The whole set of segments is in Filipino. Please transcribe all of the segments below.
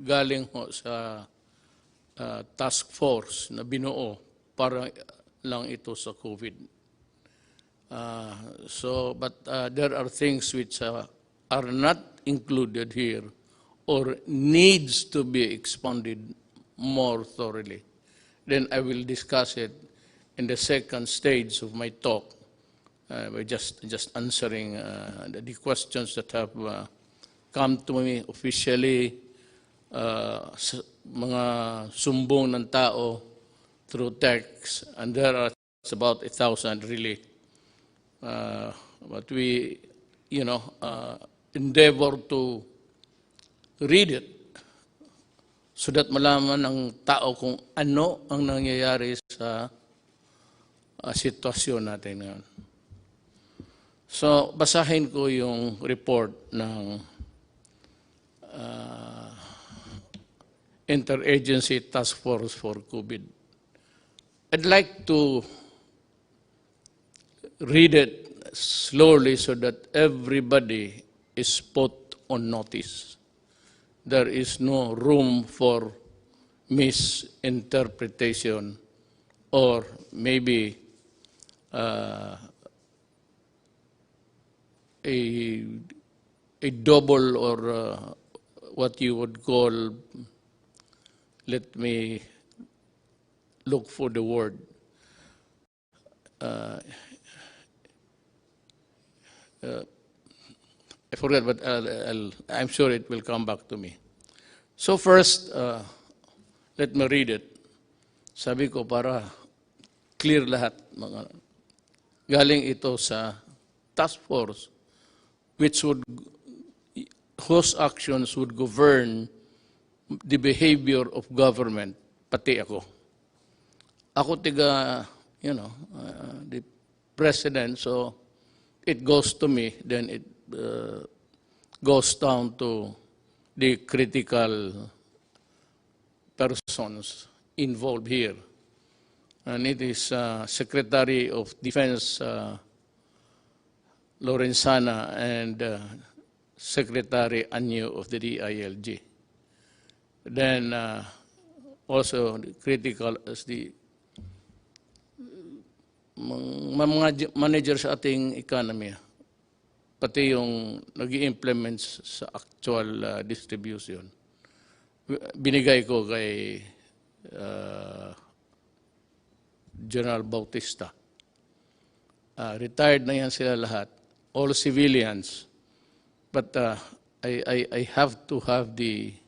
galing ho sa task force na binuo para lang ito sa COVID. But there are things which are not included here or needs to be expanded more thoroughly. Then I will discuss it in the second stage of my talk by just answering the questions that have come to me officially, mga sumbong ng tao through text, and there are about 1,000 really. But we, endeavor to read it so that malaman ng tao kung ano ang nangyayari sa sitwasyon natin ngayon. So, basahin ko yung report ng Interagency Task Force for COVID. I'd like to read it slowly so that everybody is put on notice. There is no room for misinterpretation or maybe a double or what you would call, let me look for the word, I forget, but I'm sure it will come back to me. So first, let me read it. Sabi ko para clear lahat. Galing ito sa task force whose actions would govern the behavior of government, pati ako. Ako tiga, the president, so it goes to me, then it goes down to the critical persons involved here. And it is Secretary of Defense Lorenzana and Secretary Anyo of the DILG. Then also critical as the mga manager sa ating economy, pati yung nag-i-implement sa actual distribution. Binigay ko kay General Bautista. Retired na yan sila lahat, all civilians. But I have to have the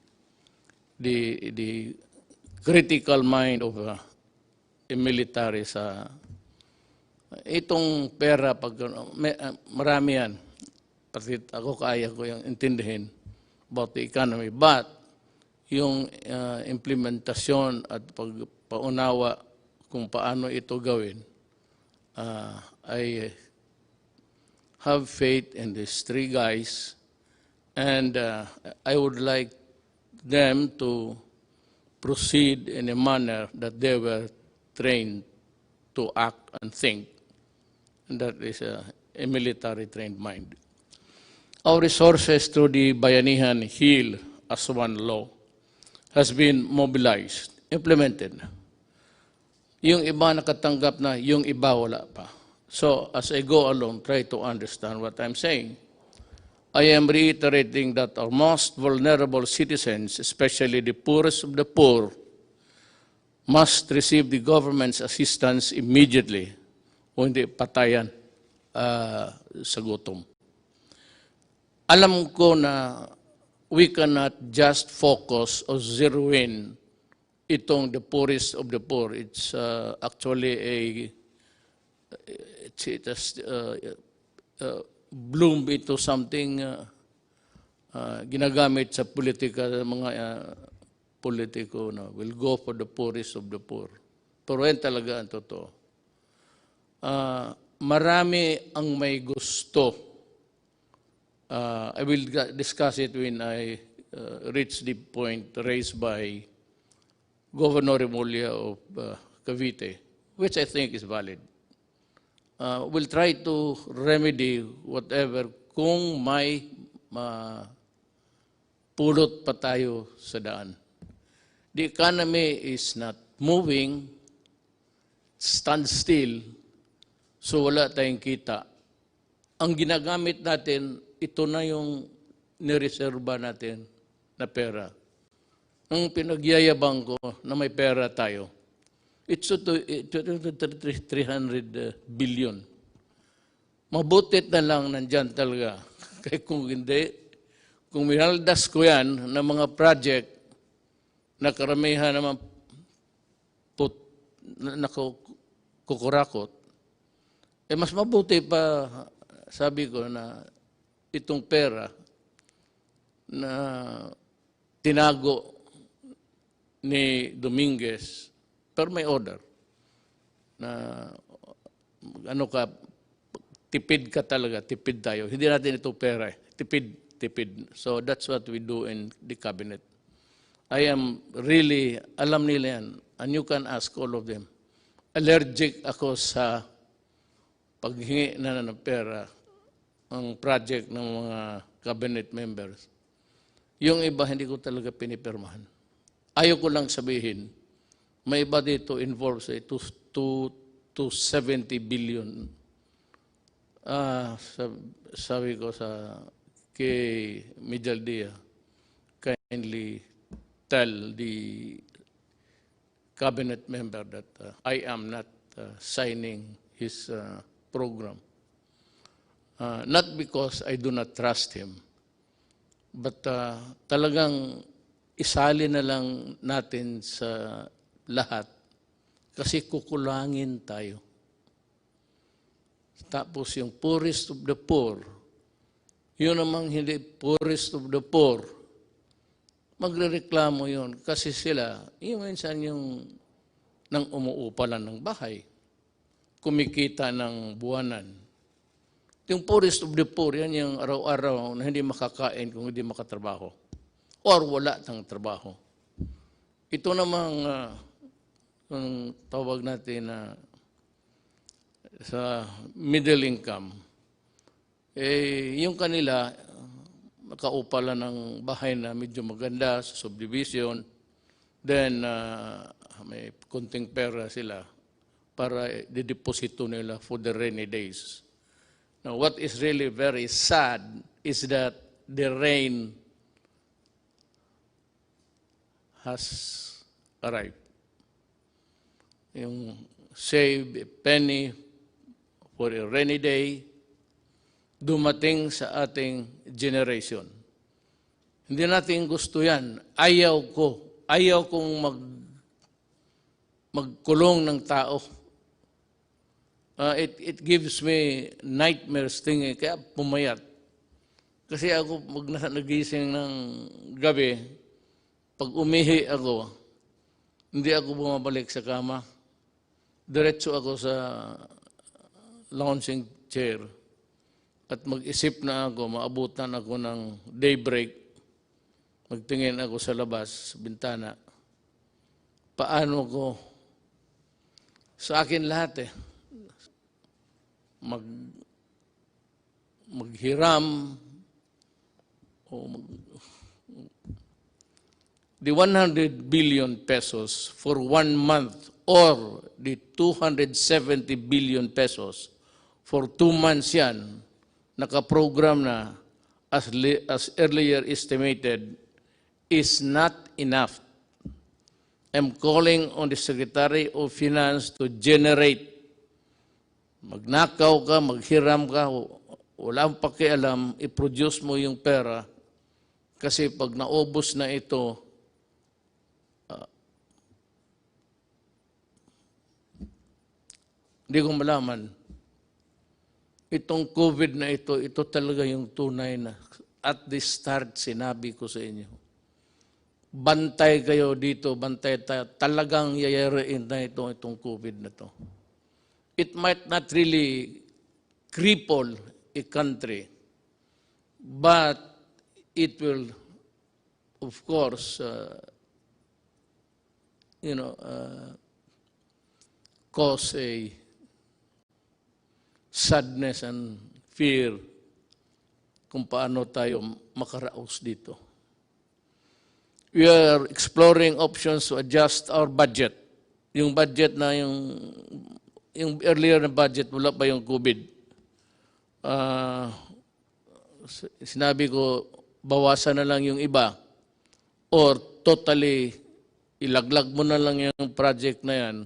critical mind of a military sa itong pera. Pag marami yan, pati ako kaya ko yung intindihin about the economy. But yung implementasyon at pagpaunawa kung paano ito gawin, I have faith in these three guys, and I would like them to proceed in a manner that they were trained to act and think, and that is a military-trained mind. Our resources through the Bayanihan Heal as One Law has been mobilized, implemented. Yung iba nakatanggap na, yung iba wala pa. So as I go along, try to understand what I'm saying. I am reiterating that our most vulnerable citizens, especially the poorest of the poor, must receive the government's assistance immediately o hindi patayan sa gutom. Alam ko na we cannot just focus or zero in itong the poorest of the poor. It's actually it has bloomed into something ginagamit sa politika, mga politiko na will go for the poorest of the poor. Pero yan talaga ang totoo. Marami ang may gusto. I will discuss it when I reach the point raised by Governor Remulla of Cavite, which I think is valid. We'll try to remedy whatever kung may pulot pa tayo sa daan. The economy is not moving, stand still, so wala tayong kita. Ang ginagamit natin, ito na yung nireserba natin na pera. Ang pinagyayabang ko na may pera tayo, it's 300 billion. Mabutit na lang nandyan talaga. Kaya kung hindi, kung minaldas ko yan ng mga project na karamihan naman kukurakot, mas mabuti pa, sabi ko, na itong pera na tinago ni Dominguez, pero may order na tipid ka talaga, tipid tayo. Hindi natin ito pera, tipid. So that's what we do in the cabinet. I am really, alam nila yan, and you can ask all of them. Allergic ako sa paghingi na ng pera ang project ng mga cabinet members. Yung iba, hindi ko talaga pinipirmahan. Ayaw ko lang sabihin, may iba dito involved sa 270 billion. Sabi ko sa kay Midjaldia, kindly tell the cabinet member that I am not signing his program. Not because I do not trust him, but talagang isali na lang natin sa lahat kasi kukulangin tayo. Tapos yung poorest of the poor, yun namang hindi poorest of the poor, magrereklamo yun kasi sila, yung minsan yung nang umuupa lang ng bahay, kumikita ng buwanan. Yung poorest of the poor, yan yung araw-araw na hindi makakain kung hindi makatrabaho or wala ng trabaho. Ito namang yung tawag natin na sa middle income, yung kanila, nakaupa lang ng bahay na medyo maganda sa subdivision, then may kunting pera sila para dideposito nila for the rainy days. Now, what is really very sad is that the rain has arrived. Yung save a penny for a rainy day, dumating sa ating generation. Hindi natin gusto yan. Ayaw kong magkulong ng tao. It gives me nightmares thinking, kaya pumayat. Kasi ako, nagising ng gabi, pag umihi ako, hindi ako bumabalik sa kama. Diretso ako sa lounging chair at mag-isip na ako, maabutan ako ng daybreak, magtingin ako sa labas, sa bintana. Paano ko? Sa akin lahat maghiram o the 100 billion pesos for 1 month or the 270 billion pesos for 2 months yan, nakaprogram na as earlier estimated, is not enough. I'm calling on the Secretary of Finance to generate. Magnakaw ka, maghiram ka, wala akong pakialam, i-produce mo yung pera kasi pag naubos na ito, hindi ko malaman. Itong COVID na ito talaga yung tunay na. At the start, sinabi ko sa inyo, bantay kayo dito, bantay tayo. Talagang yayariin na itong COVID na ito. It might not really cripple a country, but it will, of course, cause a sadness and fear kung paano tayo makaraos dito. we are exploring options to adjust our budget. Yung budget na yung earlier na budget, wala pa yung COVID. Sinabi ko, bawasan na lang yung iba or totally ilaglag mo na lang yung project na yan,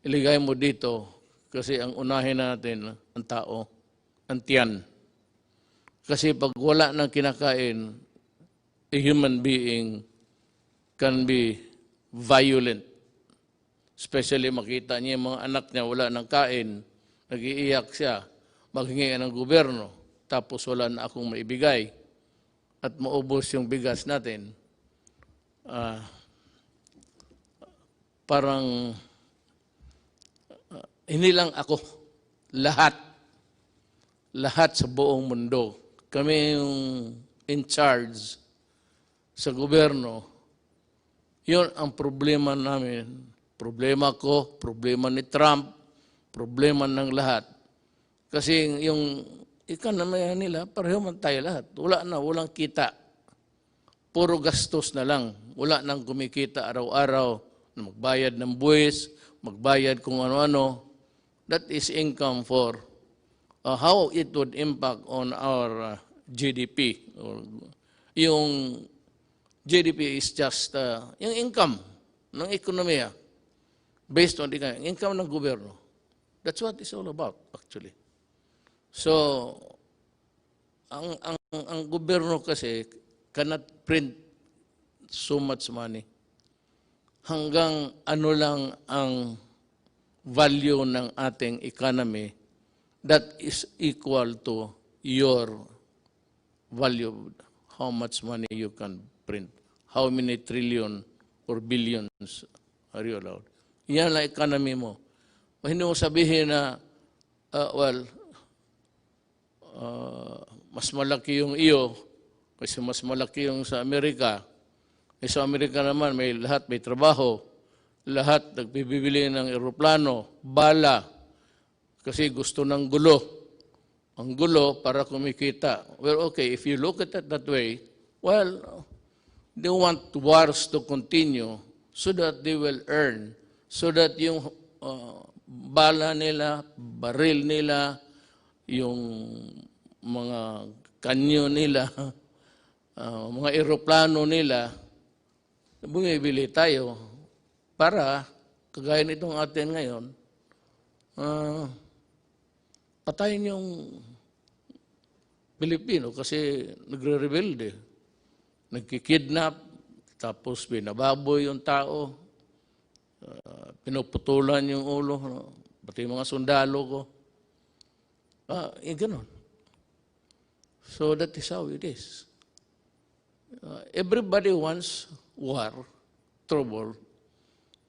iligay mo dito kasi ang unahin natin, ang tao, ang tiyan. Kasi pag wala nang kinakain, a human being can be violent. Especially makita niya yung mga anak niya wala nang kain, nag-iiyak siya, maghingi ng gobyerno, tapos wala na akong maibigay at maubos yung bigas natin. Parang hindi lang ako, lahat sa buong mundo. Kami yung in charge sa gobyerno, yun ang problema namin. Problema ko, problema ni Trump, problema ng lahat. Kasi yung economy nila, pareho man tayo lahat. Walang kita. Puro gastos na lang. Wala nang kumikita araw-araw na magbayad ng buwis, magbayad kung ano-ano. That is income for how it would impact on our GDP. Yung GDP is just yung income ng ekonomiya based on the income ng gobyerno. That's what it's all about, actually. So, ang gobyerno kasi cannot print so much money. Hanggang ano lang ang value ng ating economy that is equal to your value, how much money you can print, how many trillion or billions are you allowed. Yan ang economy mo. Hindi mo sabihin na, mas malaki yung iyo kasi mas malaki yung sa Amerika. Sa Amerika naman, lahat may trabaho, lahat nagbibili ng eroplano, bala, kasi gusto ng gulo. Ang gulo para kumikita. Well, okay, if you look at it that way, well, they want wars to continue so that they will earn, so that yung bala nila, baril nila, yung mga kanyo nila, mga eroplano nila, bumibili tayo para, kagaya nitong atin ngayon, patayin yung Pilipino kasi nagre-rebelde, nagkikidnap, tapos binababoy yung tao, pinuputulan yung ulo, pati mga sundalo ko. Ganon. So that is how it is. Everybody wants war, trouble,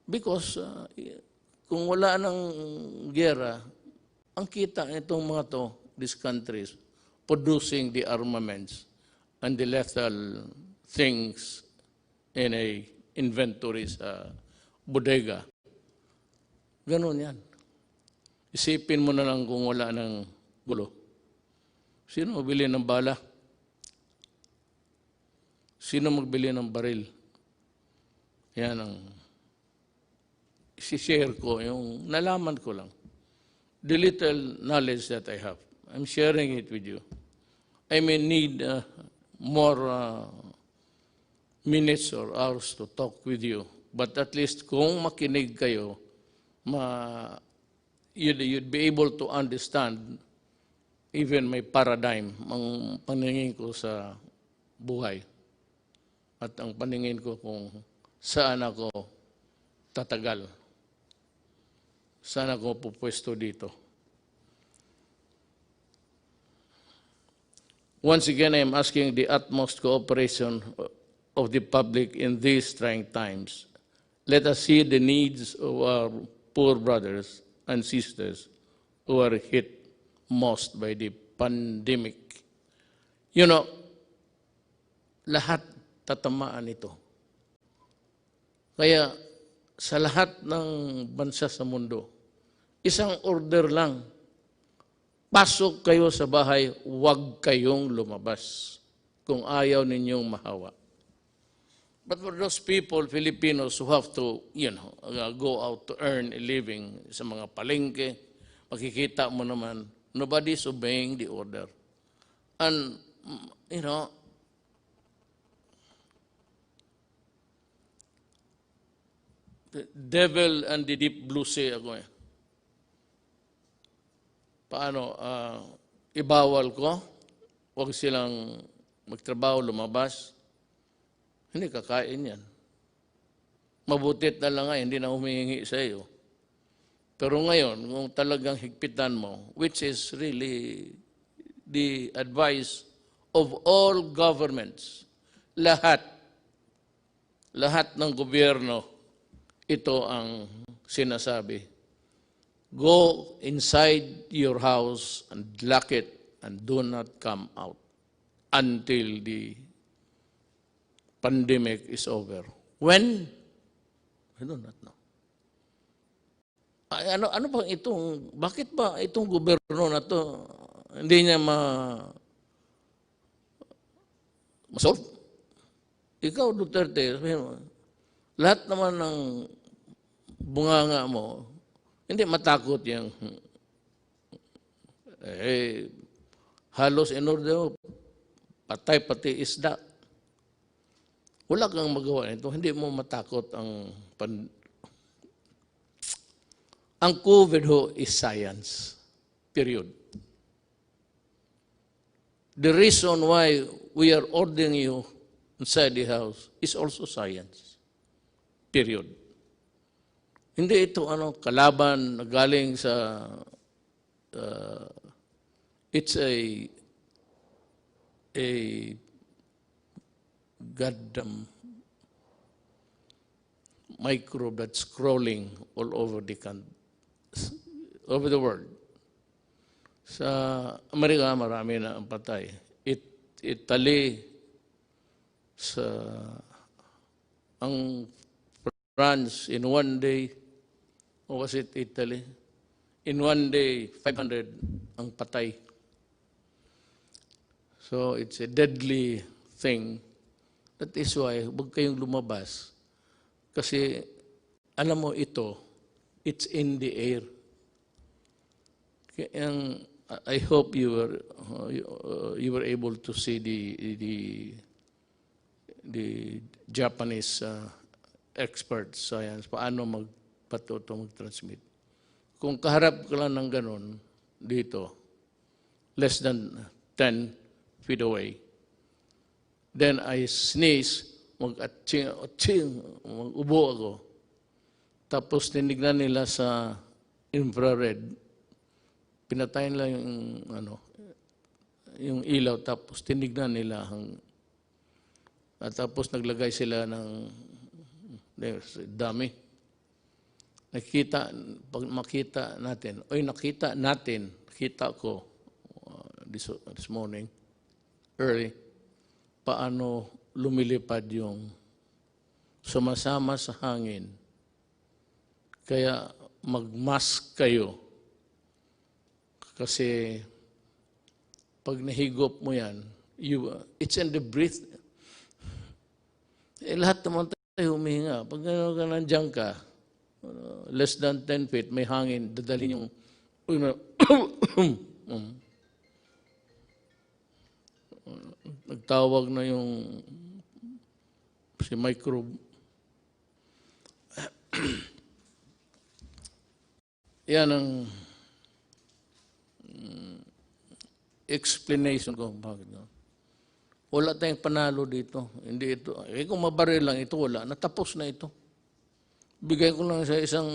because kung wala ng gera, ang kita itong mga to, these countries, producing the armaments and the lethal things in a inventory sa bodega. Ganon yan. Isipin mo na lang kung wala ng gulo. Sino magbili ng bala? Sino magbili ng baril? Yan ang isi-share ko, yung nalaman ko lang. The little knowledge that I have. I'm sharing it with you. I may need more minutes or hours to talk with you. But at least kung makinig kayo, you'd be able to understand even my paradigm, ang paningin ko sa buhay. At ang paningin ko kung saan ako tatagal. Saan ako pupwesto dito. Once again, I am asking the utmost cooperation of the public in these trying times. Let us see the needs of our poor brothers and sisters who are hit most by the pandemic. You know, lahat tatamaan ito. Kaya sa lahat ng bansa sa mundo, isang order lang, pasok kayo sa bahay, huwag kayong lumabas kung ayaw ninyong mahawa. But for those people, Filipinos who have to, go out to earn a living sa mga palengke, makikita mo naman, nobody's obeying the order. And, the devil and the deep blue sea ako eh. Paano, ibawal ko, huwag silang magtrabaho, lumabas, hindi kakain yan. Mabutit na lang nga, hindi na humihingi sa iyo. Pero ngayon, kung talagang higpitan mo, which is really the advice of all governments, lahat ng gobyerno, ito ang sinasabi. Go inside your house and lock it and do not come out until the pandemic is over. When? I do not know. Ay, ano ba itong, bakit ba itong gobyerno na to hindi niya ma-solve? Ikaw, Duterte, lahat naman ng bunganga mo, hindi matakot yung halos in order patay pati isda. Wala kang magawa nito, hindi mo matakot ang COVID ho is science. Period. The reason why we are ordering you inside the house is also science. Period. Hindi ito kalaban na galing sa it's a goddamn microbe that's crawling all over the world. Sa Amerika, marami na ang patay. Italy, ang France, in one day, or was it Italy? In one day, 500 ang patay. So it's a deadly thing. That is why, huwag kayong lumabas. Kasi, alam mo ito, it's in the air. I hope you were able to see the Japanese experts science paano mag-transmit. Kung kaharap ka lang ng ganun dito, less than 10 feet away, then I sneeze, mag-atching, mag-ubo ako. Tapos tinignan nila sa infrared, pinatayin lang yung ilaw, tapos tinignan nila at tapos naglagay sila ng dami. Pag makita natin, nakita ko this morning, early, paano lumilipad yung sumasama sa hangin. Kaya mag-mask kayo. Kasi pag nahigop mo yan, it's in the breath. Lahat naman tayo humihinga. Pag nandiyan ka, less than 10 feet, may hangin, dadalhin yung nagtawag na yung si microbe. Yan ang explanation ko. Bakit? Wala tayong panalo dito. Hindi ito. Kung mabaril lang ito, wala. Natapos na ito. Bigay ko lang sa isang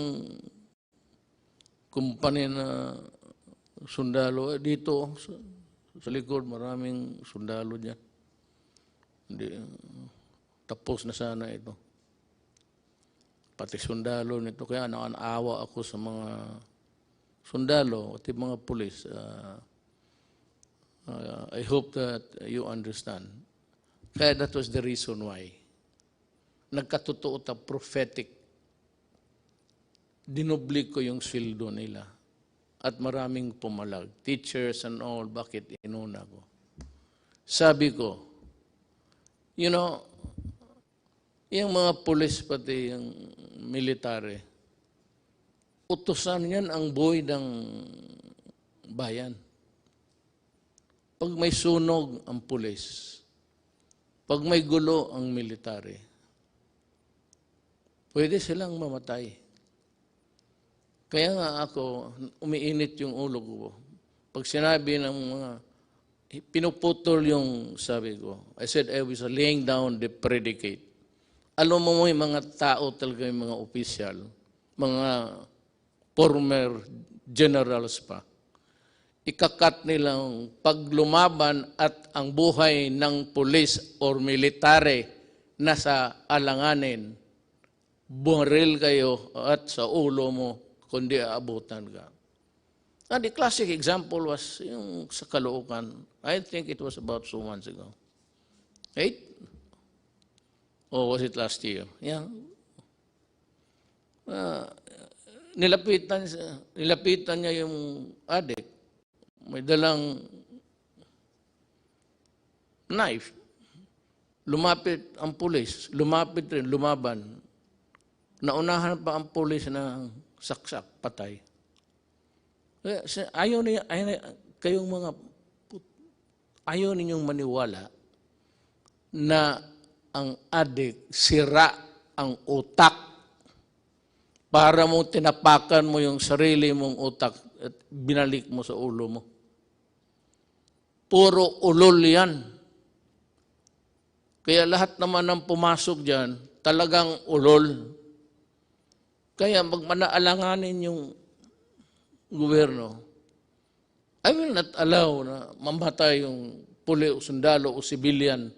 kumpanya na sundalo. Dito, sa likod, maraming sundalo dyan. Hindi, tapos na sana ito. Pati sundalo nito. Kaya nakanawa ako sa mga sundalo at mga pulis. I hope that you understand. Kaya that was the reason why. Nagkatotoo ta prophetic. Dinubli ko yung sweldo nila. At maraming pumalag. Teachers and all, bakit inuna ko? Sabi ko, Yung mga pulis pati yung military, utusan yan ang buhay ng bayan. Pag may sunog ang pulis, pag may gulo ang military, pwede silang mamatay. Kaya nga ako, umiinit yung ulo ko. Pag sinabi ng mga, pinuputol yung sabi ko, I said I was laying down the predicate. Alam mo yung mga tao talaga, yung mga opisyal, mga former generals pa, ikakat nilang paglumaban at ang buhay ng pulis or military nasa alanganin, bumaril kayo at sa ulo mo, kundi aabutan ka. And the classic example was yung sa Caloocan. I think it was about 2 months ago. 8? Or was it last year? Yeah. Nilapitan niya yung adik. May dalang knife. Lumapit ang pulis. Lumapit rin, lumaban. Naunahan pa ang pulis na saksak, patay. Ayaw ninyong maniwala na ang adik sira ang utak para mo tinapakan mo yung sarili mong utak at binalik mo sa ulo mo. Puro ulol yan. Kaya lahat naman ng pumasok dyan, talagang ulol. Kaya magmanaalanganin yung gobyerno, I will not allow na mamatay yung puli o sundalo o civilian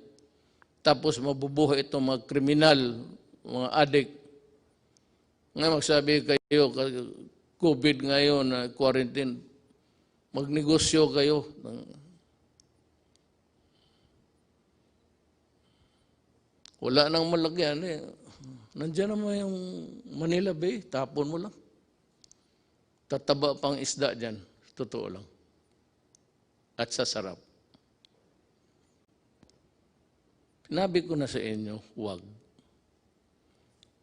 tapos mabubuhay itong mga kriminal, mga adik. Ngayon magsabi kayo, COVID ngayon, quarantine, magnegosyo kayo. Wala nang malagyan eh. Nandiyan naman yung Manila Bay, tapon mo lang. Tataba pang isda dyan. Totoo lang. At sasarap. Sinabi ko na sa inyo, huwag.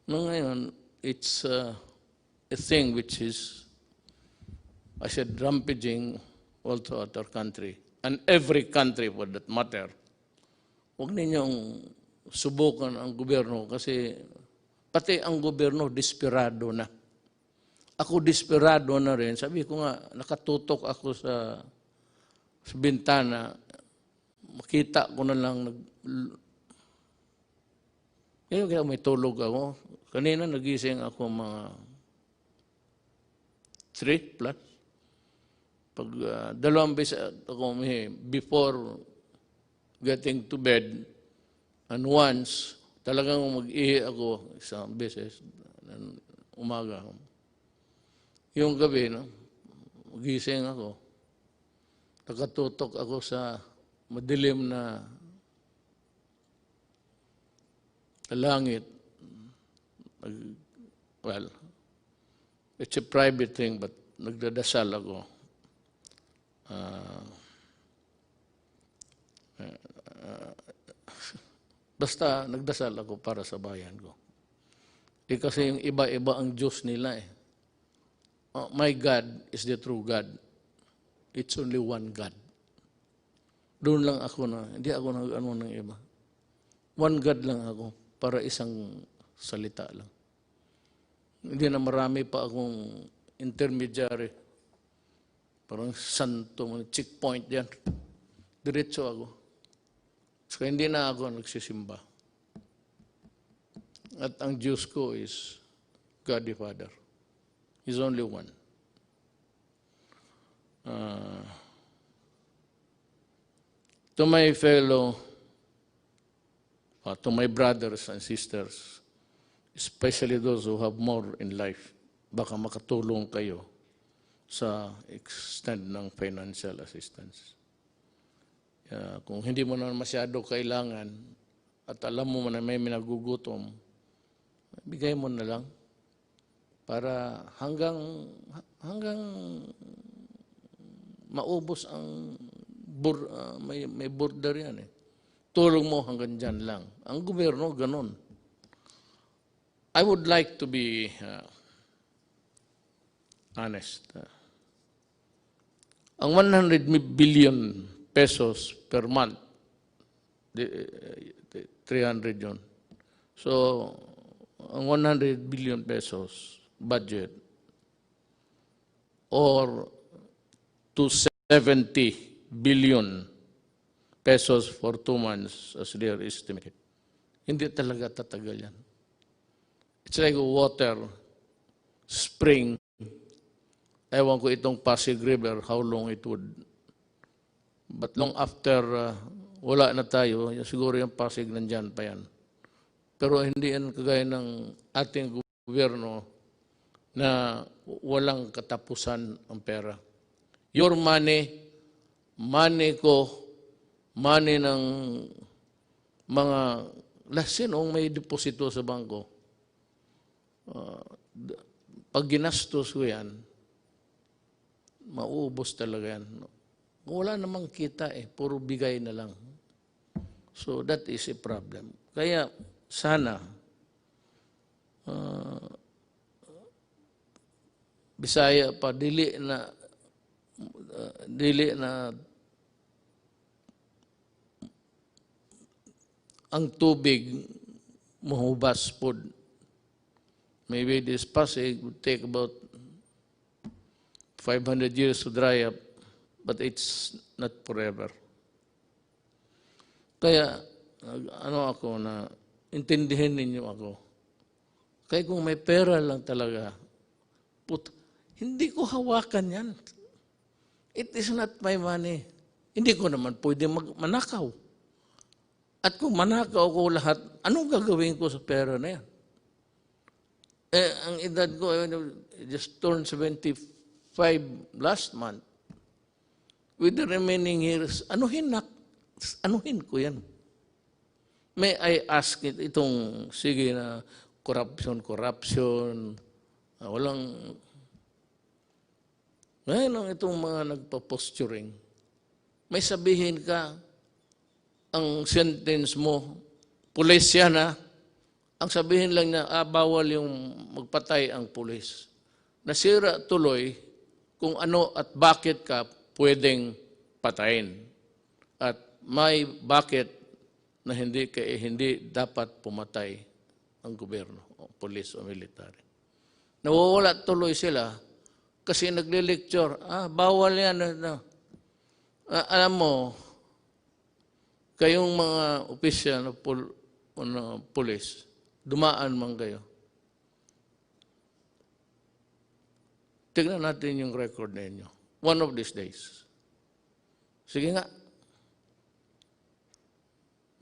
No, ngayon, it's a thing which is, I said, rampaging all throughout our country. And every country for that matter. Huwag ninyong subukan ang gobyerno kasi pati ang gobyerno desperado na. Ako desperado na rin. Sabi ko nga, nakatutok ako sa bintana. Makita ko na lang. Kaya may tulog ako. Kanina nagising ako mga 3 plus. Pag 2 beses ako before getting to bed, and once, talagang mag-ihi ako 1 beses, umaga. Yung gabi, no, magising ako. Nakatutok ako sa madilim na langit. Well, it's a private thing, but nagdadasal ako. Basta nagdasal ako para sa bayan ko. Kasi yung iba-iba ang Diyos nila eh. My God is the true God. It's only one God. Doon lang ako na, hindi ako nag-ano ng iba. One God lang ako para isang salita lang. Hindi na marami pa akong intermediary. Parang santo, checkpoint yan. Diretso ako. So hindi na ako nagsisimba. At ang Diyos ko is God the Father. He's only one. To my fellow, to my brothers and sisters, especially those who have more in life, baka makatulong kayo sa extent ng financial assistance. Kung hindi mo na masyado kailangan at alam mo na may minagugutom, bigay mo na lang para hanggang maubos ang may border yan eh. Tulong mo hanggang dyan lang. Ang gobyerno, ganun. I would like to be honest. Ang 100 billion pesos per month, 300 yun. So, ang 100 billion pesos budget or 270 billion pesos for 2 months as they are estimated. Hindi talaga tatagal yan. It's like water, spring. Ewan ko itong Pasig River, how long it would. But long after wala na tayo, siguro yung Pasig nandyan pa yan. Pero hindi yan kagaya ng ating gobyerno na walang katapusan ang pera. Your money, money ko, money ng mga lasinong may deposito sa bangko. Pag ginastos ko yan, mauubos talaga yan. Wala namang kita puro bigay na lang. So that is a problem. Kaya sana, Bisaya pa, dili na ang tubig mahubas po. Maybe this Pasig would take about 500 years to dry up, but it's not forever. Kaya, ako na, intindihin ninyo ako. Kaya kung may pera lang talaga, hindi ko hawakan yan. It is not my money. Hindi ko naman pwede manakaw. At kung manakaw ko lahat, anong gagawin ko sa pera na yan? Ang edad ko, I just turned 75 last month. With the remaining years, anuhin ko yan. May I ask itong, sige na, corruption, walang, ngayon itong mga nagpa-posturing, may sabihin ka, ang sentence mo, pulisya na, ang sabihin lang na, bawal yung magpatay ang pulis. Nasira tuloy kung ano at bakit ka pwedeng patayin. At may bakit na hindi dapat pumatay ang gobyerno, o pulis o military. Nawawala tuloy sila kasi nagle-lecture, bawal yan. Alam mo, kayong mga opisyal na pulis, dumaan man kayo. Tignan natin yung record ninyo. One of these days. Sige nga.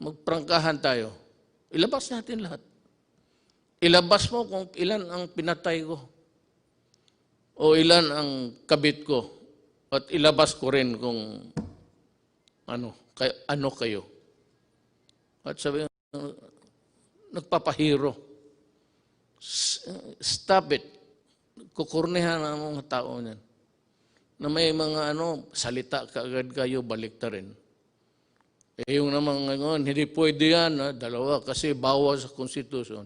Magprangkahan tayo. Ilabas natin lahat. Ilabas mo kung ilan ang pinatay ko. O ilan ang kabit ko. At ilabas ko rin kung ano kayo. At sabi nagpapahiro. Stop it. Kukurnihan ang mga tao niyan. Na may mga salita kaagad kayo, balik ta rin. Yung naman ngayon, hindi pwede yan, dalawa, kasi bawal sa konstitusyon.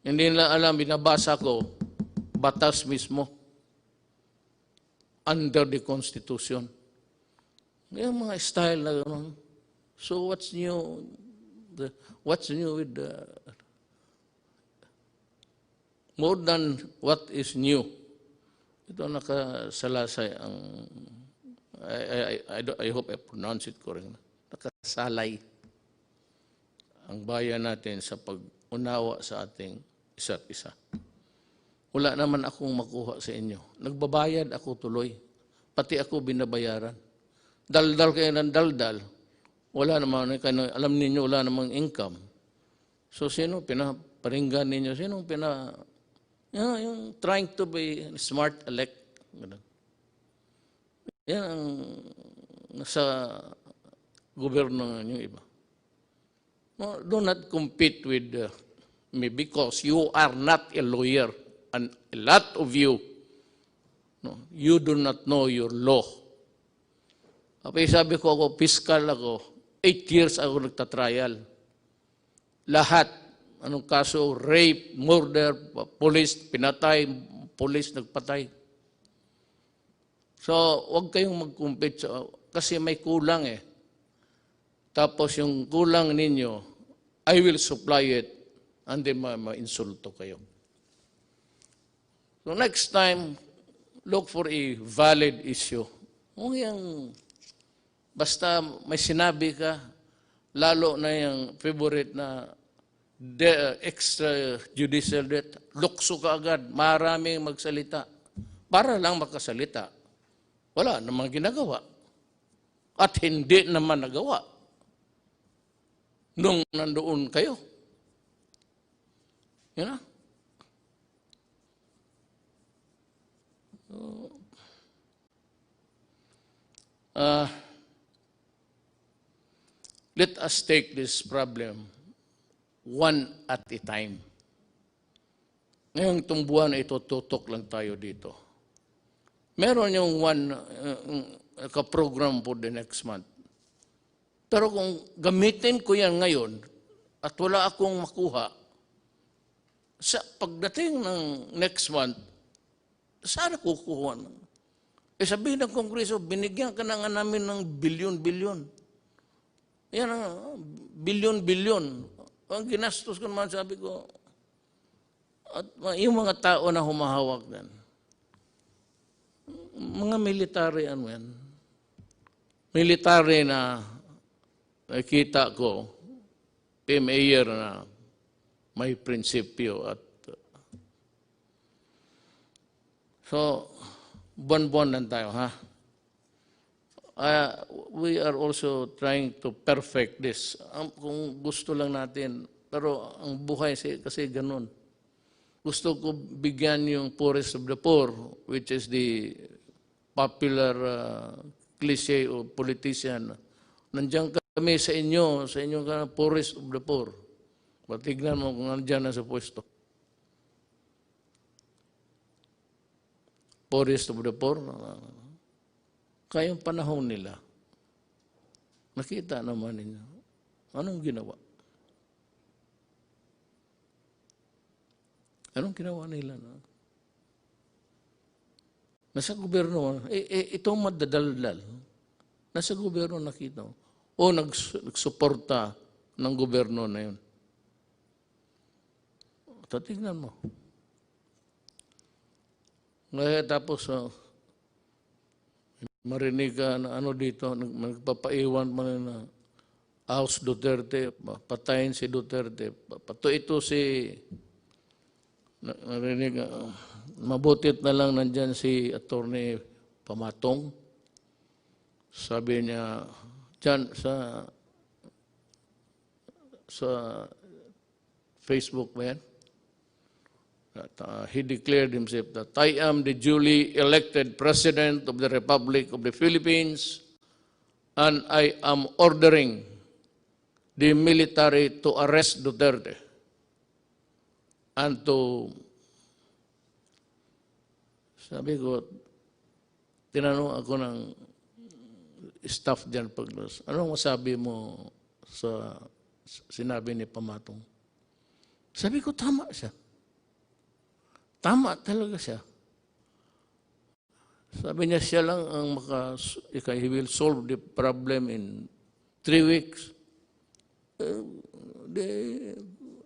Hindi nila alam, binabasa ko, batas mismo. Under the Constitution. Yung mga style na gano'n. So what's new? What's new with more than what is new? Ito nakasalasay ang I hope I pronounce it correctly. Nakasalay ang bayan natin sa pag-unawa sa ating isa't isa. Wala naman akong makuha sa inyo. Nagbabayad ako tuloy. Pati ako binabayaran. Daldal kayo ng daldal. Wala naman, alam ninyo, wala namang income. So, sino pinaparinggan ninyo? Sino yung trying to be smart elect. Yan ang nasa gobyerno ng iba. No, do not compete with me because you are not a lawyer. And a lot of you, you do not know your law. Sabi ko fiscal ako, 8 years ako nagtatrial. Lahat, anong kaso, rape, murder, police, pinatay, police nagpatay. So, huwag kayong mag-compete kasi may kulang eh. Tapos yung kulang ninyo, I will supply it, and then ma-insulto kayo. So next time, look for a valid issue. Kung yung, basta may sinabi ka, lalo na yung favorite na extrajudicial death, lukso ka agad, maraming magsalita. Para lang makasalita. Wala namang ginagawa. At hindi naman nagawa. Nung nandoon kayo. You know? Let us take this problem one at a time. Ngayong itong buwan ay tututok lang tayo dito. Meron yung one ka-program for the next month. Pero kung gamitin ko yan ngayon at wala akong makuha, sa pagdating ng next month, saan kukuha? Sabihin ng Kongreso, binigyan ka na nga namin ng bilyon-bilyon. Yan ang bilyon-bilyon. Ang ginastos ko naman, sabi ko, at yung mga tao na humahawak yan, mga military ano yan, military na nakita ko, PMAyer na may prinsipyo at so, buwan-buwan lang tayo, ha? We are also trying to perfect this. Kung gusto lang natin, pero ang buhay kasi ganun. Gusto ko bigyan yung poorest of the poor, which is the popular cliche o politician. Nandiyan kami sa inyo ka poorest of the poor. Patignan mo kung nandiyan na sa pwesto. Poorest of the poor. Kayong panahon nila, nakita naman ninyo, anong ginawa? Anong ginawa nila? Nasa gobyerno, itong madadaldal, nasa gobyerno nakita. O nagsuporta ng gobyerno na yun. Tatignan mo. Ngayon tapos, marinig ka na ano dito, nagpapaiwan mo na House Duterte, patayin si Duterte. Ito si, narinig, mabutit na lang nandyan si Attorney Pamatong. Sabi niya, dyan sa Facebook ba yan? He declared himself that I am the duly elected President of the Republic of the Philippines and I am ordering the military to arrest Duterte and to, sabi ko, tinanong ako ng staff dyan paglas, anong masabi mo sa sinabi ni Pamatong? Sabi ko, tama siya. Tama talaga siya. Sabi niya, siya lang ang he will solve the problem in 3 weeks.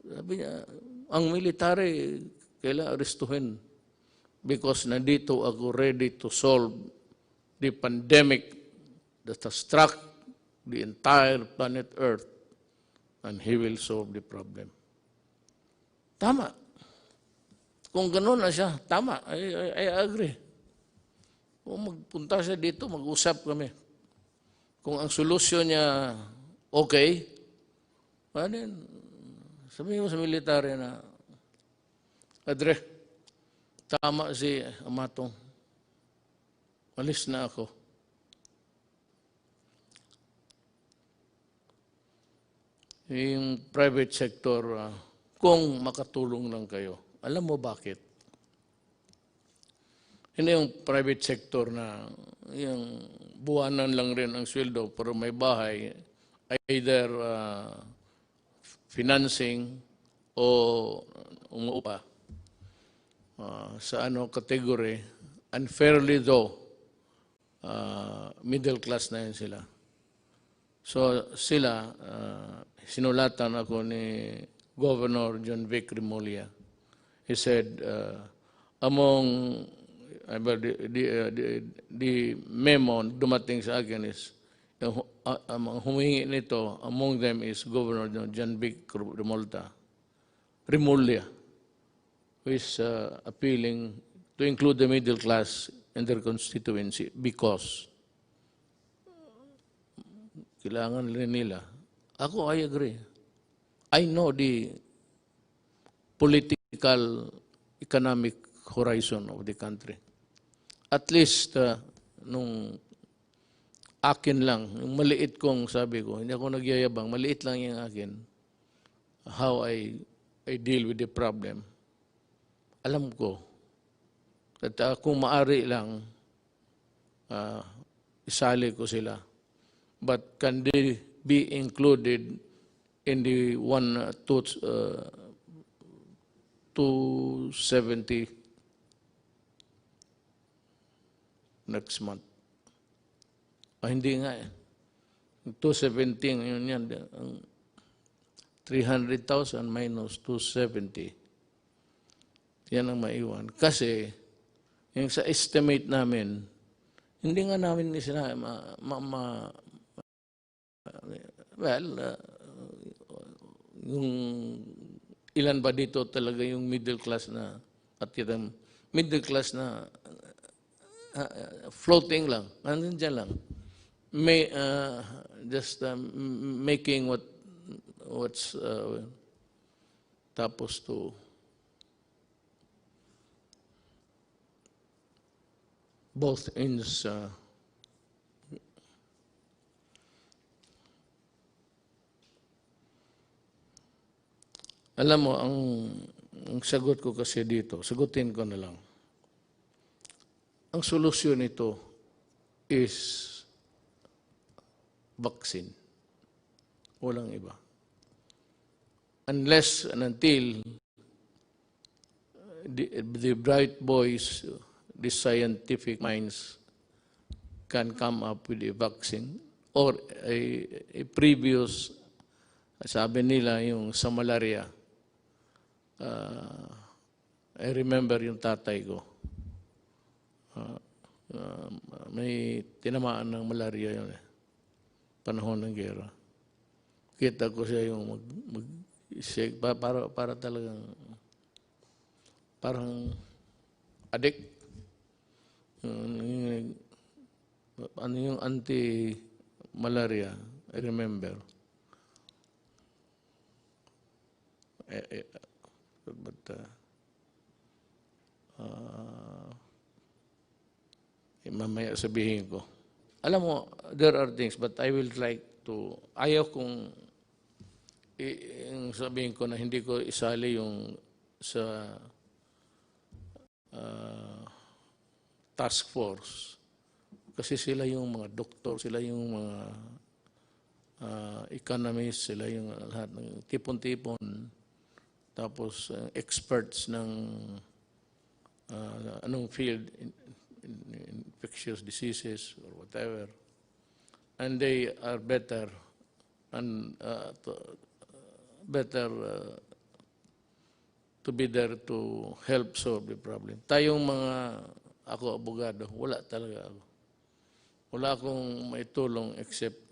Sabi niya, ang military, kailangan arestuhin because nandito ako ready to solve the pandemic that has struck the entire planet Earth and he will solve the problem. Tama. Kung gano'n na siya, tama, I agree. Kung magpunta siya dito, mag-usap kami. Kung ang solusyon niya okay, then, sabihin mo sa military na, Adress, tama si Amatong. Alis na ako. Yung private sector, kung makatulong lang kayo. Alam mo bakit? Hindi yung private sector na yung buwanan lang rin ang sweldo pero may bahay, either financing o umuupa sa category, unfairly though, middle class na yun sila. So sila, sinulatan ako ni Governor John Vic Remulla. He said, among the memo dumating sa akin is, humingi nito, among them is Governor John Vic Remulla, who is appealing to include the middle class in their constituency because kailangan rin nila. Ako, I agree. I know the political, economic horizon of the country. At least, nung akin lang, yung maliit kong sabi ko, hindi ako nagyayabang, maliit lang yung akin, how I deal with the problem. Alam ko, at kung maari lang, isali ko sila. But can they be included in the 270 next month? Hindi nga eh. 217, yun yan. 300,000 minus 270. Yan ang maiwan. Kasi, yung sa estimate namin, hindi nga namin sila yung ilan ba dito talaga yung middle class na, at yung middle class na floating lang, nandun dyan lang. May, just making what's tapos to both ends. Alam mo, ang sagot ko kasi dito, sagutin ko na lang. Ang solusyon nito is vaccine. Walang iba. Unless and until the bright boys, the scientific minds can come up with a vaccine or a previous, sabi nila yung sa malaria. I remember yung tatay ko. May tinamaan ng malaria yun eh. Panahon ng gera. Kita ko siya yung mag-shake para talagang parang addict. Ano yung anti-malaria, I remember. But mamaya sabihin ko. Alam mo, there are things, but I will like to, ayaw kong sabihin ko na hindi ko isali yung sa task force. Kasi sila yung mga doktor, sila yung mga economists, sila yung lahat ng tipon-tipon. Tapos experts ng anong field, infectious diseases or whatever. And they are better and to be there to help solve the problem. Tayong ako abogado, wala talaga ako. Wala akong maitulong except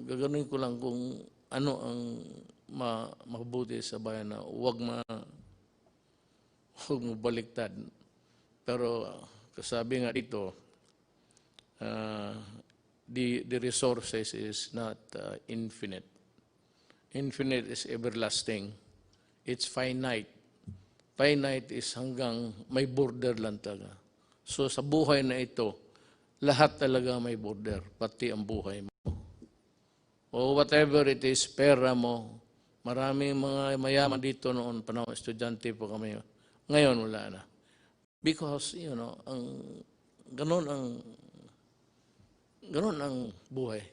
gagawin ko lang kung ano ang mabuti sa bayan na huwag mo baliktad. Pero kasabi nga dito, the resources is not infinite. Infinite is everlasting. It's finite. Finite is hanggang may border lang talaga. So sa buhay na ito, lahat talaga may border, pati ang buhay mo. O whatever it is, pera mo. Maraming mga mayaman dito noon, panahon estudyante po kami. Ngayon wala na. Because, ganun ang buhay.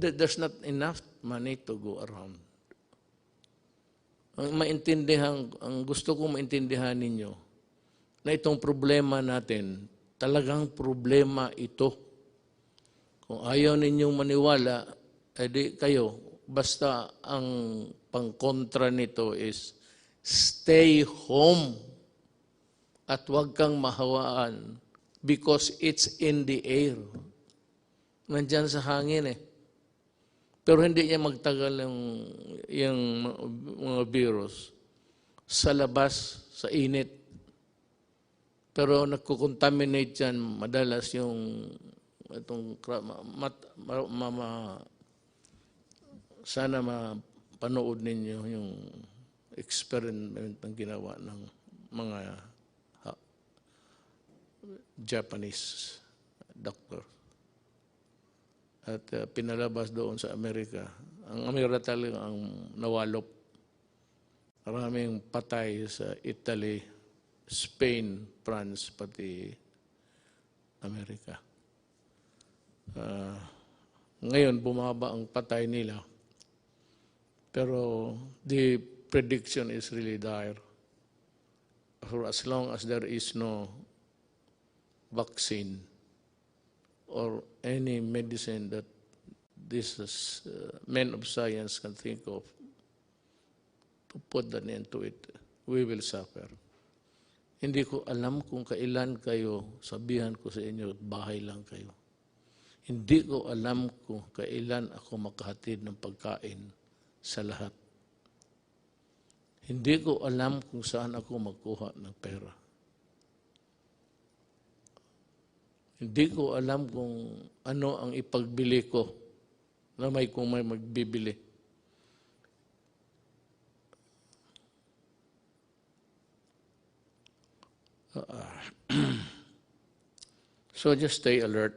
There's not enough money to go around. ang gusto kong maintindihan ninyo, na itong problema natin, talagang problema ito. Kung ayaw ninyong maniwala, edi kayo, basta ang pangkontra nito is stay home at huwag kang mahawaan because it's in the air. Nandyan sa hangin eh. Pero hindi niya magtagal yung mga virus sa labas, sa init. Pero nagko-contaminate yan madalas yung itong sana mapanood ninyo yung experiment ng ginawa ng mga Japanese doctor. At pinalabas doon sa Amerika. Ang Amerika talaga ang nawalop. Maraming patay sa Italy, Spain, France, pati Amerika. Ngayon, bumaba ang patay nila. Pero the prediction is really dire. For as long as there is no vaccine or any medicine that this men of science can think of to put an end to it, we will suffer. Hindi ko alam kung kailan kayo, sabihan ko sa inyo, bahay lang kayo. Hindi ko alam kung kailan ako makahatid ng pagkain sa lahat. Hindi ko alam kung saan ako magkuha ng pera. Hindi ko alam kung ano ang ipagbili ko na kung may magbibili. So just stay alert.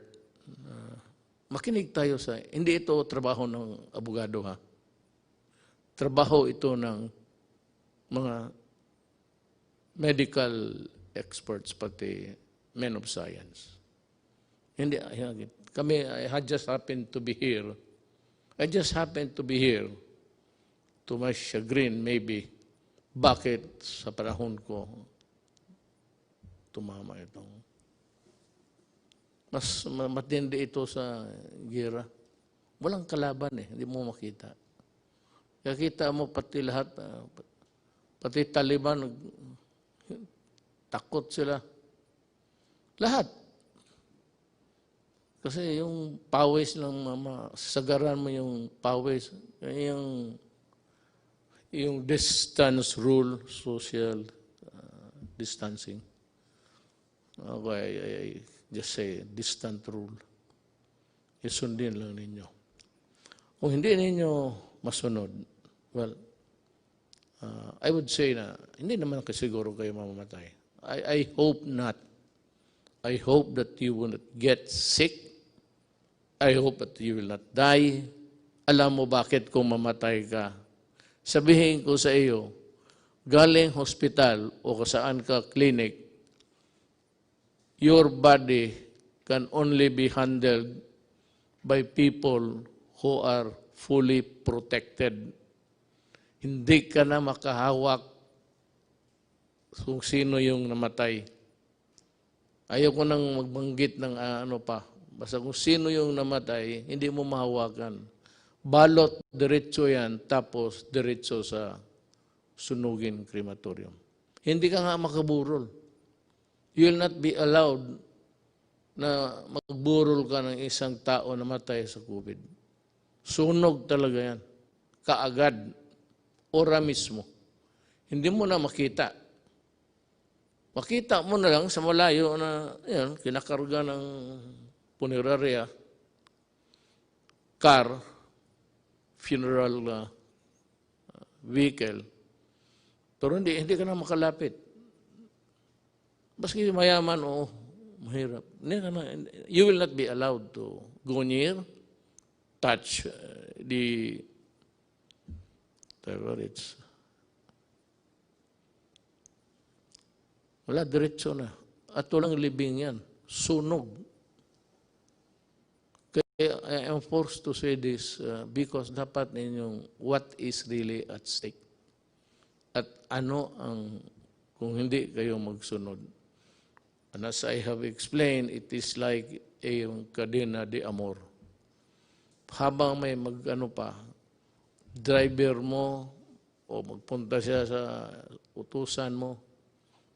Makinig tayo sa, hindi ito trabaho ng abogado ha. Trabaho ito ng mga medical experts pati men of science. Hindi, kami, I just happened to be here. I just happened to be here. To my chagrin, maybe. Bakit sa panahon ko tumama itong. Mas matindi ito sa gira. Walang kalaban eh, hindi mo makita. Kakita mo pati lahat, pati Taliban, takot sila. Lahat. Kasi yung pawis ng sagaran mo yung pawis, yung distance rule, social distancing. Okay, I just say distant rule. Isundin lang ninyo. Kung hindi ninyo masunod, well, I would say na hindi naman kasiguro kayo mamamatay. I hope not. I hope that you will not get sick. I hope that you will not die. Alam mo bakit kung mamatay ka? Sabihin ko sa iyo, galing hospital o saan ka clinic, your body can only be handled by people who are fully protected. Hindi ka na makahawak kung sino yung namatay. Ayaw ko nang magbanggit ng ano pa. Basta kung sino yung namatay, hindi mo mahawakan. Balot, diretso yan, tapos diretso sa sunugin crematorium. Hindi ka nga makaburol. You will not be allowed na magburol ka ng isang tao na matay sa COVID. Sunog talaga yan. Kaagad. Ora mismo. Hindi mo na makita. Makita mo na lang sa malayo na yan, kinakarga ng funeraria, car, funeral vehicle. Pero hindi ka na makalapit. Baski mayaman o mahirap. You will not be allowed to go near, touch the whatever it's. Wala, diretso na. At walang libing yan. Sunog. Kaya I am forced to say this because dapat ninyong what is really at stake. At ano ang, kung hindi kayo magsunod? And as I have explained, it is like yung kadena de amor. Habang may driver mo, o magpunta siya sa utusan mo,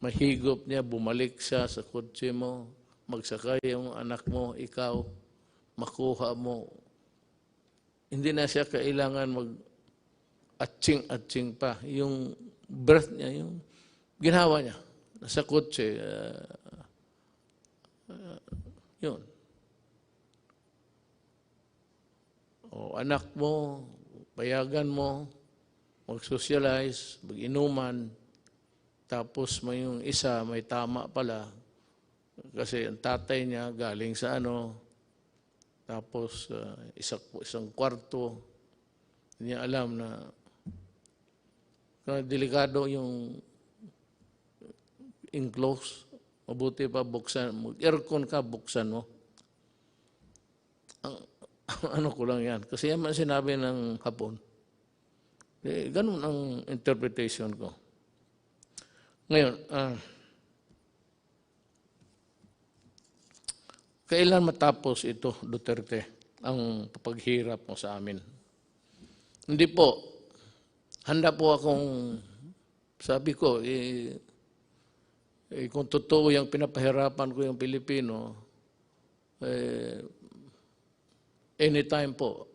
mahigop niya, bumalik siya sa kotse mo, magsakay yung anak mo, ikaw, makuha mo. Hindi na siya kailangan mag-atching pa. Yung birth niya, yung ginawa niya, nasa kotse, yun. O anak mo, payagan mo, mag-socialize, mag-inuman, tapos may yung isa, may tama pala, kasi ang tatay niya galing sa tapos isang kwarto, hindi niya alam na delikado yung enclose, mabuti pa buksan, mag-aircon ka, buksan mo. Ano ko lang yan, kasi yan man sinabi ng hapon. Ganun ang interpretation ko. Ngayon, kailan matapos ito, Du30, ang paghirap mo sa amin? Hindi po. Handa po akong, sabi ko, kung totoo yung pinapahirapan ko yung Pilipino, anytime po,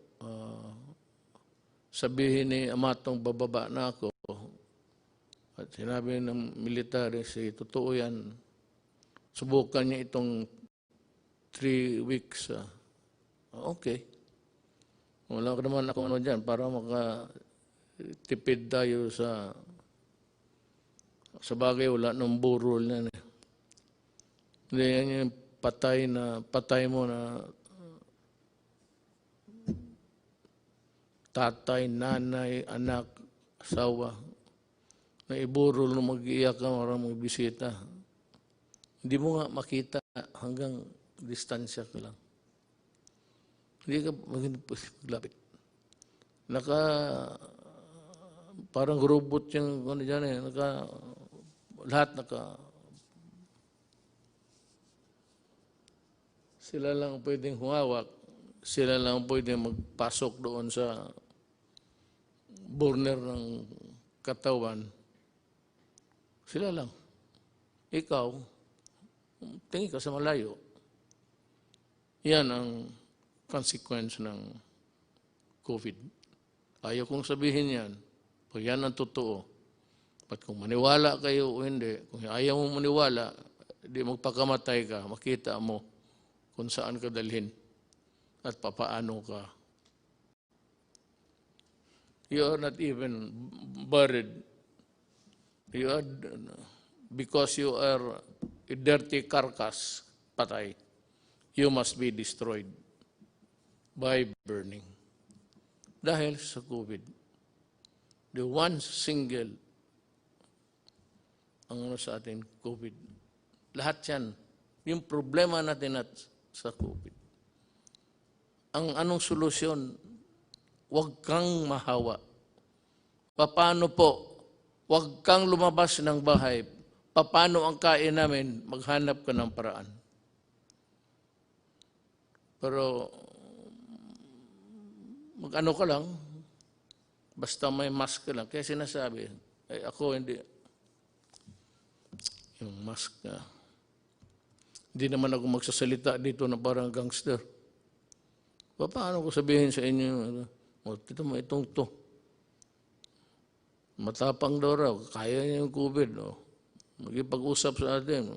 sabihin ni Amatong bababa na ako, at sinabi ng military, totoo yan, subukan niya itong 3 weeks. Okay. Wala ka naman ako dyan para makatipid tayo sa bagay, wala nang burol na. Hindi yan yung patay mo na tatay, nanay, anak, asawa, na iburol na mag-iyak ka, maraming bisita. Hindi mo nga makita hanggang distansya ka lang. Hindi ka maglapit. Parang robot yung dyan lahat sila lang pwedeng humawak, sila lang pwedeng magpasok doon sa burner ng katawan. Sila lang. Ikaw, tingin ka sa malayo. Yan ang consequence ng COVID. Ayaw kong sabihin yan. Pag yan ang totoo. At kung maniwala kayo o hindi, kung ayaw mong maniwala, di magpakamatay ka, makita mo kung saan ka dalhin at papaano ka. You are not even buried. You are, because you are a dirty carcass, patay, you must be destroyed by burning. Dahil sa COVID. The one single ang sa atin, COVID. Lahat yan. Yung problema natin sa COVID. Ang anong solusyon? Huwag kang mahawa. Paano po? Huwag kang lumabas ng bahay. Paano ang kain namin? Maghanap ka ng paraan. Pero, mag-ano ka lang, basta may mask ka lang. Kaya sinasabi, ako hindi, yung mask na, hindi naman ako magsasalita dito na parang gangster. Paano ko sabihin sa inyo, ito mo, itong to. Matapang daw raw, kaya niya yung COVID. Magipag-usap sa atin.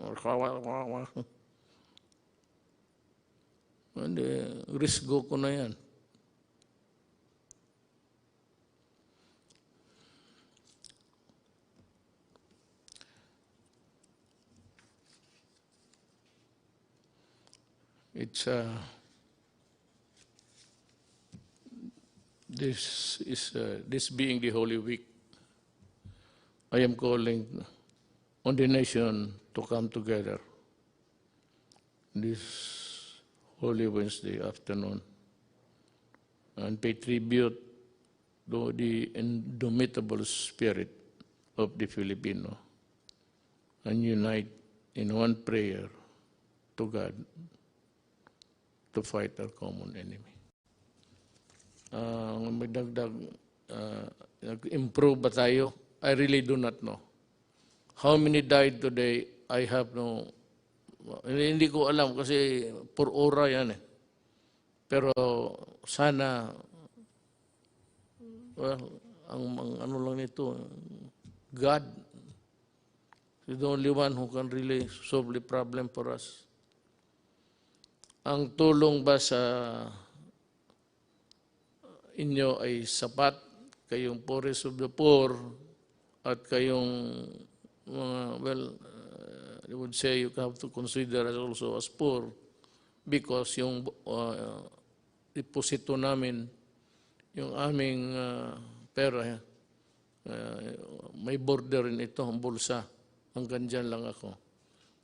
Hindi, risgo ko na yan. It's this being the Holy Week, I am calling on the nation to come together this Holy Wednesday afternoon and pay tribute to the indomitable spirit of the Filipino and unite in one prayer to God to fight our common enemy. Magdagdag, nag-improve ba tayo? I really do not know. How many died today? I have no, hindi ko alam kasi per ora yan eh. Pero sana, well, ang ano lang nito, God is the only one who can really solve the problem for us. Ang tulong ba sa inyo ay sapat? Kayong poorest of the poor at kayong mga, well, I would say you have to consider us also as poor because yung deposito namin, yung aming pera, may border rin ito, ang bulsa. Hanggang dyan lang ako.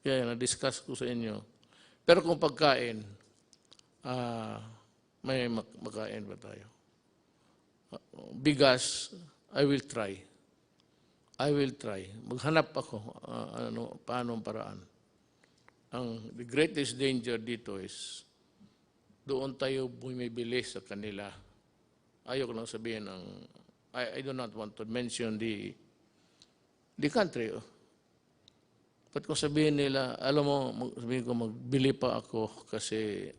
Kaya na-discuss ko sa inyo. Pero kung pagkain, may makain ba tayo? Bigas, I will try. I will try. Maghanap ako paano ang paraan. The greatest danger dito is doon tayo bumibili sa kanila. Ayoko lang sabihin I do not want to mention the country. But kung sabihin nila, alam mo, sabihin ko magbili pa ako kasi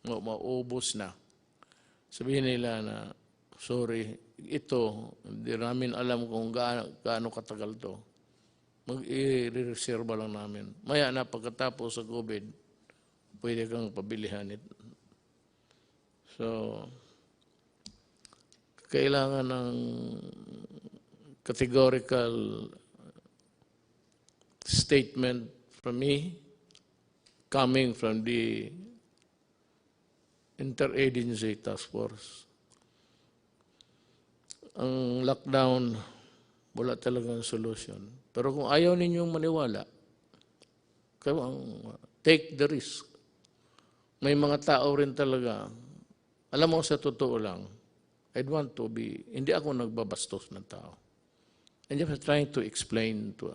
maubos na. Sabihin nila na, sorry, ito, hindi namin alam kung gaano katagal to. Mag-i-reserva lang namin. Maya na pagkatapos sa COVID, pwede kang pabilihan ito. So, kailangan ng categorical statement from me coming from the Interagency Task Force. Ang lockdown, wala talagang solution. Pero kung ayaw ninyong maniwala, take the risk. May mga tao rin talaga, alam mo sa totoo lang, I'd want to be, hindi ako nagbabastos ng tao. I'm just trying to explain to,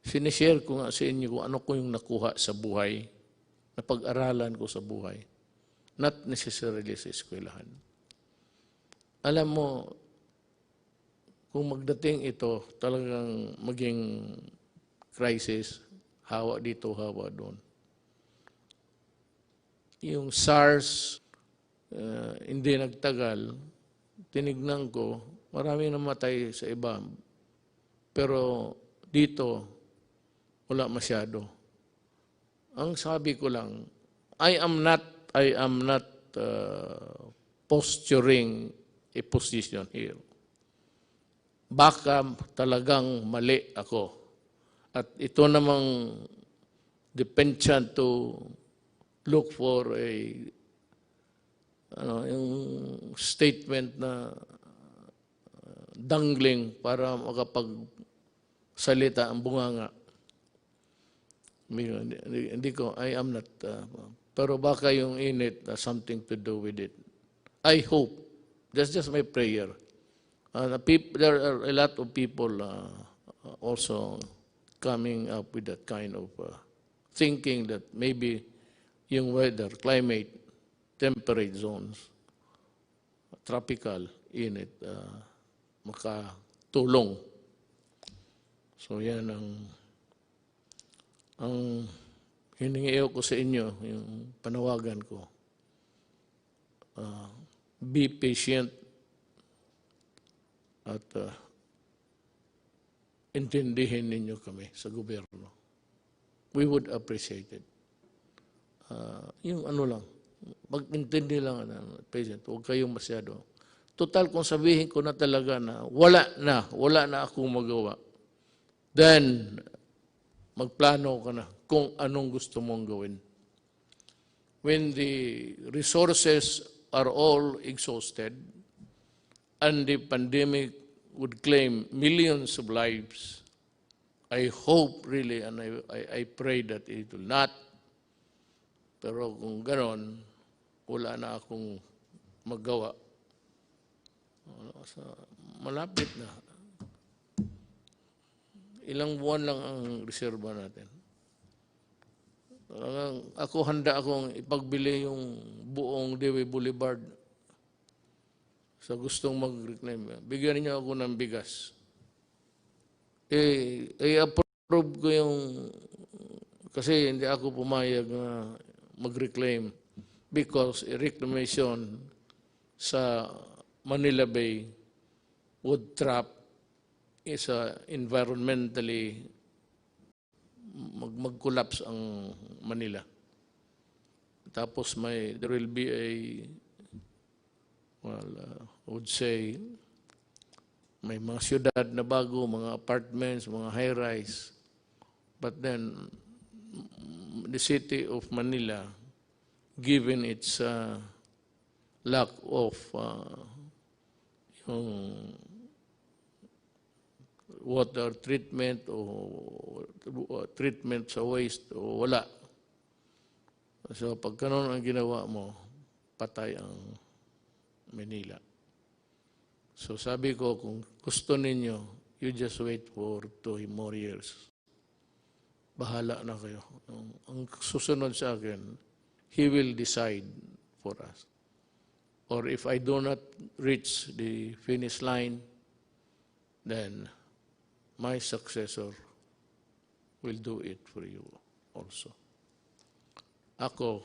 sinishare ko nga sa inyo kung ano ko yung nakuha sa buhay, na pag-aralan ko sa buhay. Not necessarily sa eskwelahan. Alam mo, kung magdating ito, talagang maging crisis, hawa dito, hawa doon. Yung SARS, hindi nagtagal, tinignan ko, marami namatay sa iba. Pero dito, wala masyado. Ang sabi ko lang, I am not posturing a position here. Baka talagang mali ako. At ito namang depensyent to look for a yung statement na dangling para makapagsalita ang bunganga. Hindi ko, I am not, pero baka yung init something to do with it. I hope, that's just my prayer. There are a lot of people also coming up with that kind of thinking that maybe yung weather, climate, temperate zones, tropical, init, makatulong. So yan ang hiningi ko sa inyo, yung panawagan ko. Be patient at intindihin ninyo kami sa gobyerno. We would appreciate it. Yung ano lang, mag-intindi lang, patient, huwag kayong masyado. Total, kung sabihin ko na talaga na wala na akong magawa, then magplano ka na kung anong gusto mong gawin. When the resources are all exhausted and the pandemic would claim millions of lives, I hope really and I pray that it will not. Pero kung ganon, wala na akong magawa. Malapit na. ilang buwan lang ang reserba natin. Ako handa akong ipagbili yung buong Dewey Boulevard sa gustong mag-reclaim. Bigyan niyo ako ng bigas. I-approve ko yung, kasi hindi ako pumayag na mag-reclaim because reclamation sa Manila Bay would trap is environmentally mag-collapse ang Manila. Tapos there will be I would say, may mga syudad na bago, mga apartments, mga high-rise. But then, the city of Manila, given its lack of yung water treatment o treatment sa waste o wala. So pag ganun ang ginawa mo, patay ang Manila. So sabi ko, kung gusto ninyo, you just wait for 2 more years. Bahala na kayo. Ang susunod sa akin, He will decide for us. Or if I do not reach the finish line, then my successor will do it for you also. Ako,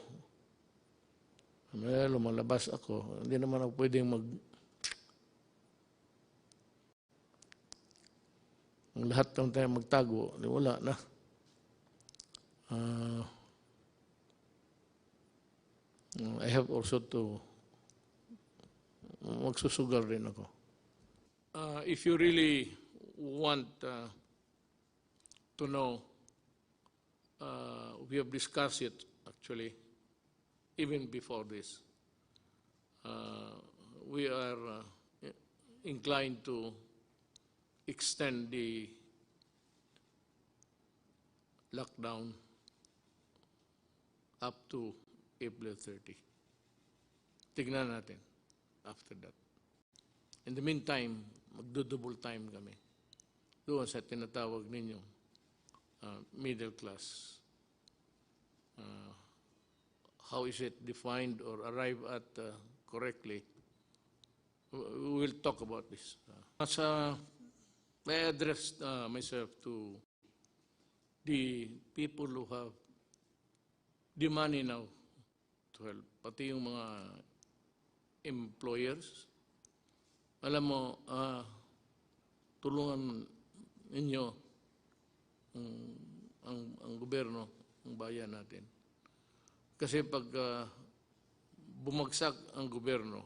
lumalabas ako, hindi naman ako pwedeng ang lahat ng tayo magtago, wala na. I have also to magsusugal rin ako. If you really want to know, we have discussed it actually, even before this. We are inclined to extend the lockdown up to April 30. Tignan natin after that. In the meantime, magdo-double time kami doon sa tinatawag ninyong middle class. How is it defined or arrived at correctly? We will talk about this. I address myself to the people who have the money now to help, pati yung mga employers. Alam mo, tulungan ninyo ang gobyerno, ang bayan natin. Kasi pag bumagsak ang gobyerno,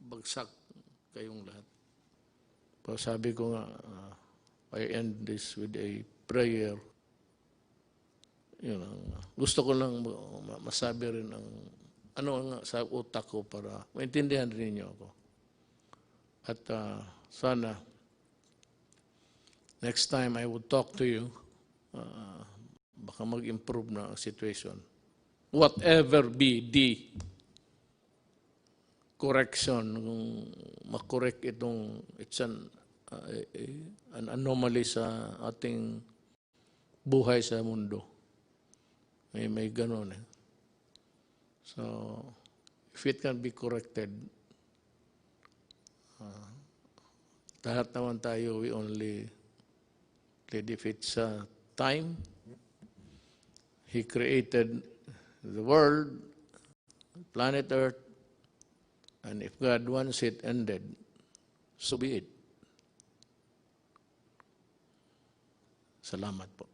bagsak kayong lahat. Pero sabi ko nga, I end this with a prayer. Gusto ko lang masabi rin ang ano nga sa utak ko para maintindihan rin niyo ako. At sana next time I would talk to you, baka mag-improve na ang situation. Whatever be the correction, kung makorek itong, it's an anomaly sa ating buhay sa mundo. May ganon eh. So, if it can be corrected, lahat naman tayo, we only plead if it's time. He created the world, planet Earth, and if God wants it ended, so be it. Salamat po.